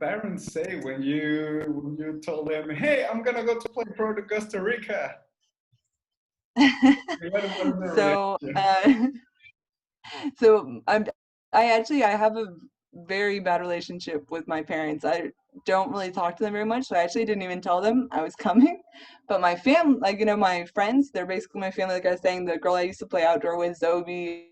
parents say when you told them, "Hey, I'm gonna go to play pro to Costa Rica"? What was the So, reaction? so I have a very bad relationship with my parents. I don't really talk to them very much, so I actually didn't even tell them I was coming. But my family, like, my friends, they're basically my family. Like I was saying, the girl I used to play outdoor with, Zoe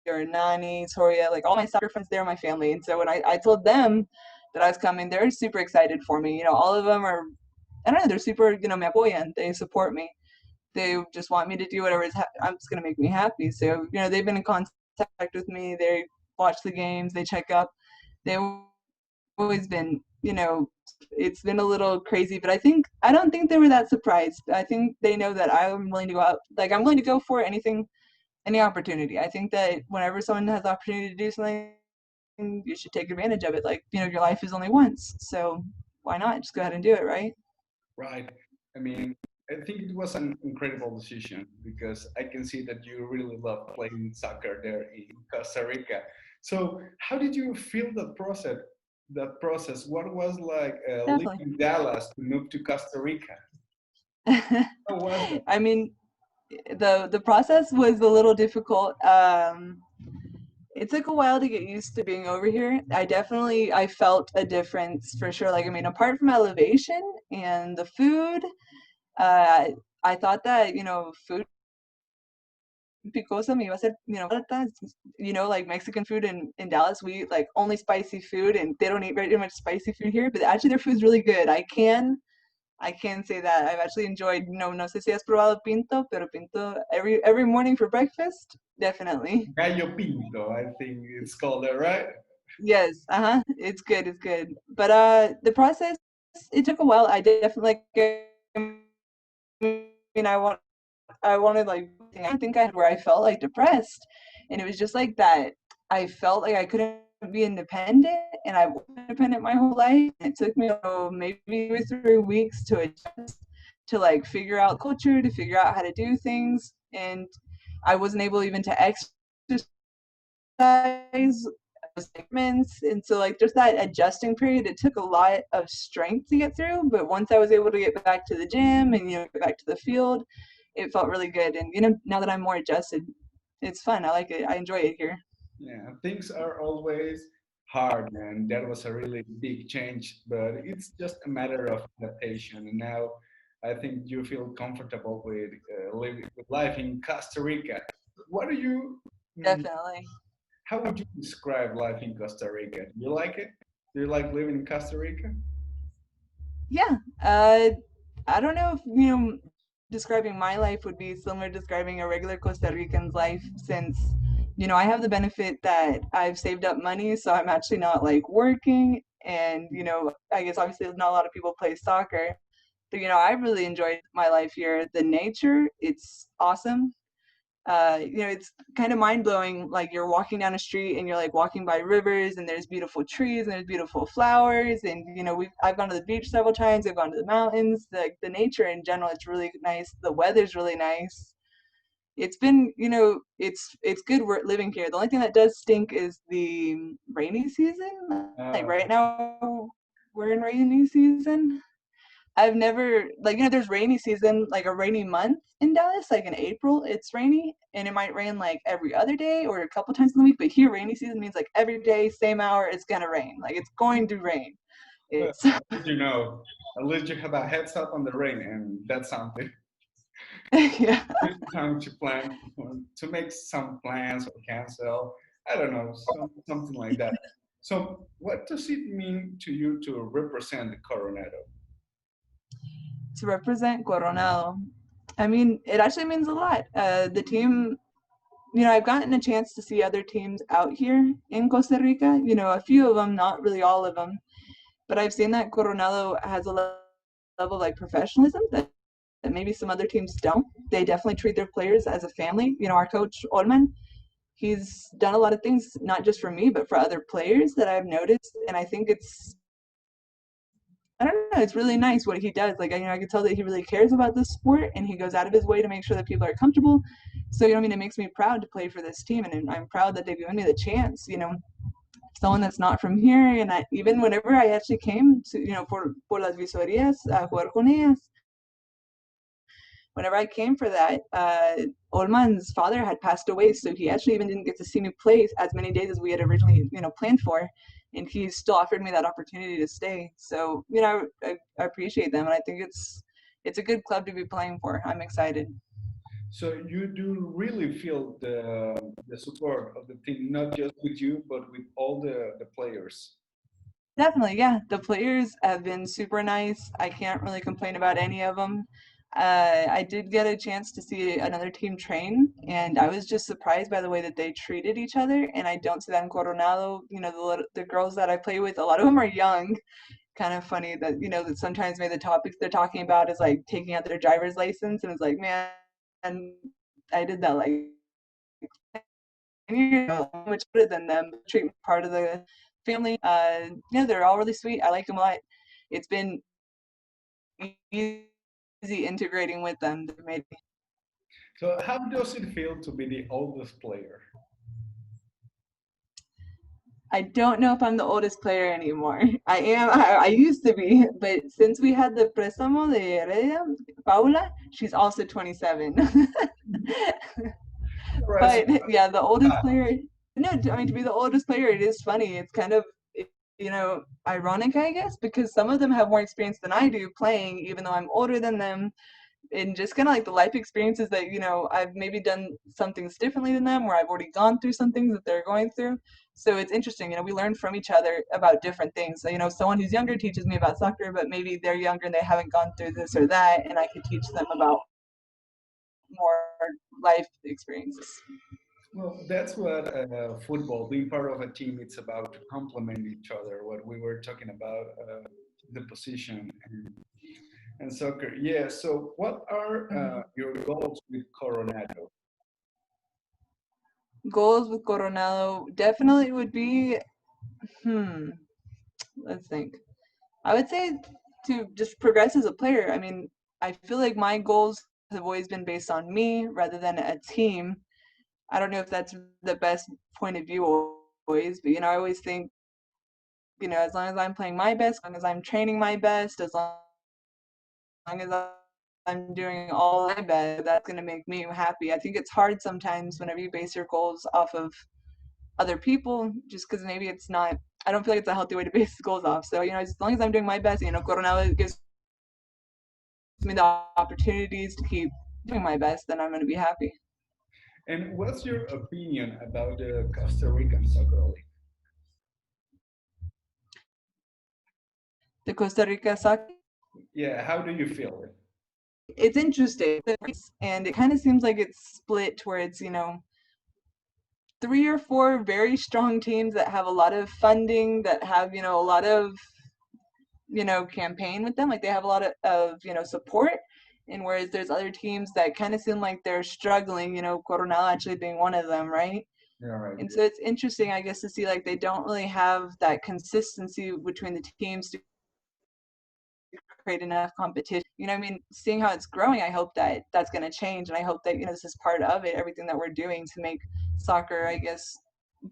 or Nani, Toria, like all my soccer friends, they're my family. And so when I told them that I was coming, they're super excited for me. All of them are, I don't know, they're super, me apoyan, they support me. They just want me to do whatever I'm just going to make me happy. So, they've been in contact with me. They watch the games, they check up. They've always been, it's been a little crazy, but I don't think they were that surprised. I think they know that I'm willing to go out, like I'm willing to go for anything, any opportunity. I think that whenever someone has the opportunity to do something, you should take advantage of it. Like, your life is only once, so why not just go ahead and do it, right? Right. I mean, I think it was an incredible decision because I can see that you really love playing soccer there in Costa Rica. So, how did you feel that process? That process. What was like Definitely. leaving Dallas to move to Costa Rica? How was that? I mean, the process was a little difficult. It took a while to get used to being over here. I felt a difference for sure. Like, I mean, apart from elevation and the food, uh, I thought that, food picosa me iba a ser, barata. Like Mexican food in Dallas, we eat like only spicy food and they don't eat very much spicy food here, but actually their food's really good. I can say that I've actually enjoyed, no sé si has probado pinto, pero pinto every morning for breakfast, definitely. Gallo Pinto, I think it's called there, right? Yes, it's good, it's good. But the process, it took a while. I definitely, like, I wanted, like, I think I had where I felt like depressed, and it was just like that. I felt like I couldn't be independent, and I was independent my whole life. It took me maybe 2 or 3 weeks to adjust, to like figure out culture, to figure out how to do things, and I wasn't able even to exercise segments. And so, like, just that adjusting period, it took a lot of strength to get through, but once I was able to get back to the gym and get back to the field, it felt really good. And now that I'm more adjusted, it's fun. I like it. I enjoy it here. Yeah, things are always hard, and that was a really big change, but it's just a matter of adaptation. And now I think you feel comfortable with living with life in Costa Rica. What do you, mm, Definitely. how would you describe life in Costa Rica? Do you like it? Do you like living in Costa Rica? Yeah. I don't know if describing my life would be similar to describing a regular Costa Rican's life, since I have the benefit that I've saved up money, so I'm actually not like working. And I guess obviously not a lot of people play soccer, but I really enjoyed my life here. The nature, it's awesome. It's kind of mind blowing. Like, you're walking down a street and you're like walking by rivers, and there's beautiful trees and there's beautiful flowers. And I've gone to the beach several times. I've gone to the mountains. The nature in general, it's really nice. The weather's really nice. It's been, it's good living here. The only thing that does stink is the rainy season. Like Uh, right now, we're in rainy season. I've never, like, there's rainy season, like a rainy month in Dallas, like in April, it's rainy, and it might rain like every other day or a couple times in the week. But here, rainy season means like every day, same hour, it's gonna rain. Like, it's going to rain. but It's at least you know, at least you have a heads up on the rain, and that's something. yeah. Good time to plan, to make some plans or cancel. I don't know, something like that. So, what does it mean to you to represent the Coronado? To represent Coronado. I mean, it actually means a lot. The team, I've gotten a chance to see other teams out here in Costa Rica. A few of them, not really all of them, but I've seen that Coronado has a level of like professionalism that maybe some other teams don't. They definitely treat their players as a family. Our coach Olman, he's done a lot of things not just for me but for other players that I've noticed, and I think I don't know, it's really nice what he does. Like, I can tell that he really cares about this sport, and he goes out of his way to make sure that people are comfortable. So, I mean, it makes me proud to play for this team, and I'm proud that they've given me the chance. someone that's not from here. And even whenever I actually came to, por las visorías, a jugar con ellas, whenever I came for that, Olman's father had passed away, so he actually even didn't get to see me play as many days as we had originally, planned for. And he still offered me that opportunity to stay. So, I appreciate them, and I think it's a good club to be playing for. I'm excited. So you do really feel the support of the team, not just with you, but with all the players. Definitely, yeah. The players have been super nice. I can't really complain about any of them. I did get a chance to see another team train, and I was just surprised by the way that they treated each other. And I don't see that in Coronado. The girls that I play with, a lot of them are young. Kind of funny that that sometimes maybe the topics they're talking about is like taking out their driver's license, and it's like, man, I did that like 10 years ago, much better than them. Treat me part of the family. They're all really sweet. I like them a lot. It's been easy integrating with them. So how does it feel to be the oldest player? I don't know if I'm the oldest player anymore. I am. I used to be, but since we had the préstamo de Heredia, Paula, she's also 27. Right. But yeah, the oldest player. No, I mean, to be the oldest player, it is funny. It's kind of, ironic, I guess, because some of them have more experience than I do playing, even though I'm older than them. And just kind of like the life experiences that, I've maybe done some things differently than them, or I've already gone through some things that they're going through. So it's interesting, we learn from each other about different things. So, someone who's younger teaches me about soccer, but maybe they're younger and they haven't gone through this or that, and I could teach them about more life experiences. Well, that's what football, being part of a team, it's about to complement each other. What we were talking about, the position and soccer. Yeah. So, what are your goals with Coronado? Goals with Coronado definitely would be, let's think. I would say to just progress as a player. I mean, I feel like my goals have always been based on me rather than a team. I don't know if that's the best point of view always, but I always think, as long as I'm playing my best, as long as I'm training my best, as long as I'm doing all my best, that's going to make me happy. I think it's hard sometimes whenever you base your goals off of other people, just because maybe it's not, I don't feel like it's a healthy way to base goals off. So, as long as I'm doing my best, Coronado gives me the opportunities to keep doing my best, then I'm going to be happy. And what's your opinion about the Costa Rican soccer league? The Costa Rica soccer, Yeah, how do you feel it? it's interesting, and it kind of seems like it's split where it's, 3 or 4 very strong teams that have a lot of funding, that have, a lot of, campaign with them, like they have a lot of support. And whereas there's other teams that kind of seem like they're struggling, Coronado actually being one of them, right? Yeah, right. And so it's interesting, I guess, to see like they don't really have that consistency between the teams to create enough competition. I mean, seeing how it's growing, I hope that that's going to change, and I hope that this is part of it, everything that we're doing to make soccer, I guess,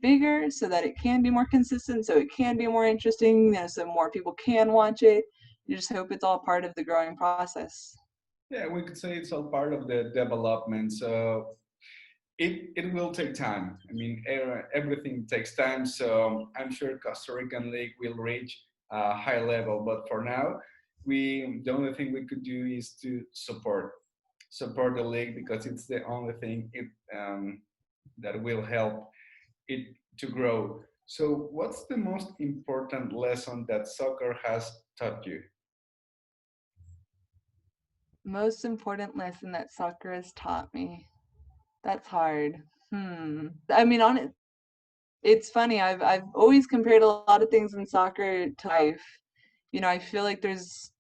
bigger, so that it can be more consistent, so it can be more interesting, so more people can watch it. You just hope it's all part of the growing process. Yeah, we could say it's all part of the development. So it will take time. I mean, everything takes time. So I'm sure Costa Rican League will reach a high level. But for now, the only thing we could do is to support the league, because it's the only thing that will help it to grow. So, what's the most important lesson that soccer has taught you? Most important lesson that soccer has taught me. That's hard. I mean, it's funny. I've always compared a lot of things in soccer to life. I feel like there's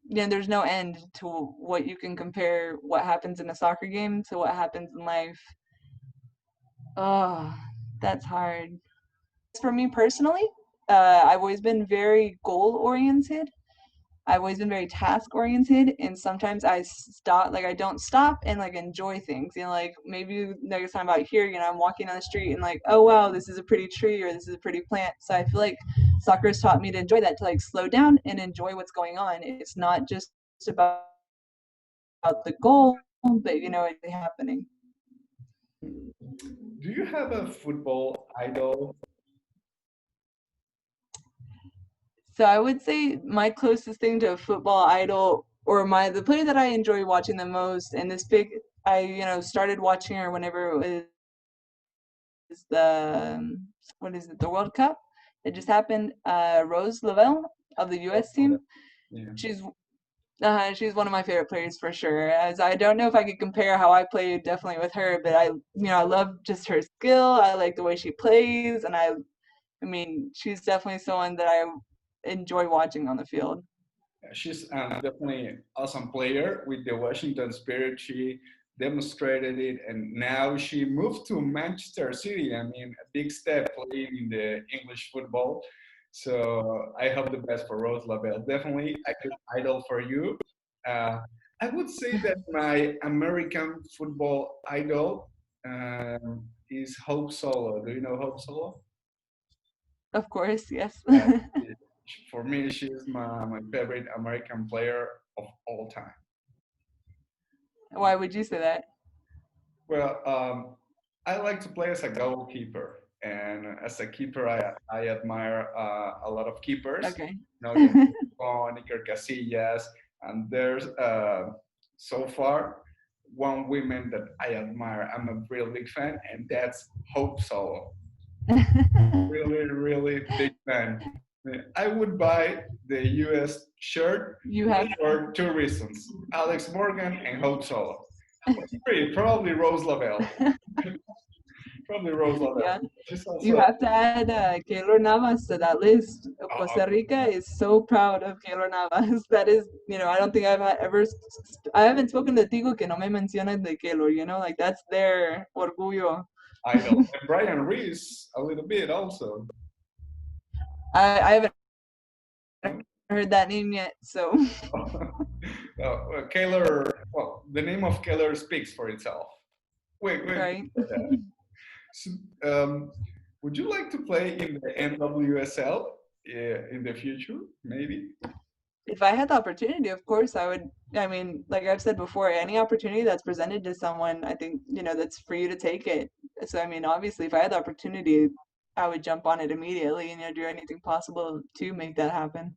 no end to what you can compare what happens in a soccer game to what happens in life. Oh, that's hard. For me personally, I've always been very goal oriented. I've always been very task oriented, and sometimes I don't stop and like enjoy things. Like maybe next time out here, I'm walking on the street and like, oh wow, this is a pretty tree or this is a pretty plant. So I feel like soccer has taught me to enjoy that, to like slow down and enjoy what's going on. It's not just about the goal, but it's happening. Do you have a football idol? So I would say my closest thing to a football idol, or the player that I enjoy watching the most, and I started watching her whenever it was the World Cup that just happened. Rose Lavelle of the U.S. team. Yeah. She's one of my favorite players for sure. As I don't know if I could compare how I play definitely with her, but I love just her skill. I like the way she plays, and I mean, she's definitely someone that I enjoy watching on the field. She's definitely an awesome player with the Washington Spirit. She demonstrated it, and now she moved to Manchester City. I mean, a big step playing in the English football. So I hope the best for Rose Lavelle. Definitely a good idol for you. Uh, I would say that my American football idol is Hope Solo. Do you know Hope Solo? Of course, yes. For me, she's my favorite American player of all time. Why would you say that? Well, I like to play as a goalkeeper, and as a keeper, I admire a lot of keepers. Okay. Iker Casillas, and there's so far one woman that I admire. I'm a real big fan, and that's Hope Solo. Really, really big fan. I would buy the US shirt for two reasons: Alex Morgan and Hope Solo. Three, probably Rose Lavelle. Probably Rose Lavelle. Yeah. You have to add Keylor Navas to that list. Costa Rica is so proud of Keylor Navas. That is, I don't think I haven't spoken to Tigo que no me mencionan de Keylor, like that's their orgullo. Idol. And Brian Reese, a little bit also. I haven't heard that name yet, so. Keylor, well, the name of Keylor speaks for itself. Wait. Right. So, would you like to play in the NWSL in the future, maybe? If I had the opportunity, of course, I would. I mean, like I've said before, any opportunity that's presented to someone, I think, that's for you to take it. So, I mean, obviously, if I had the opportunity, I would jump on it immediately and do anything possible to make that happen.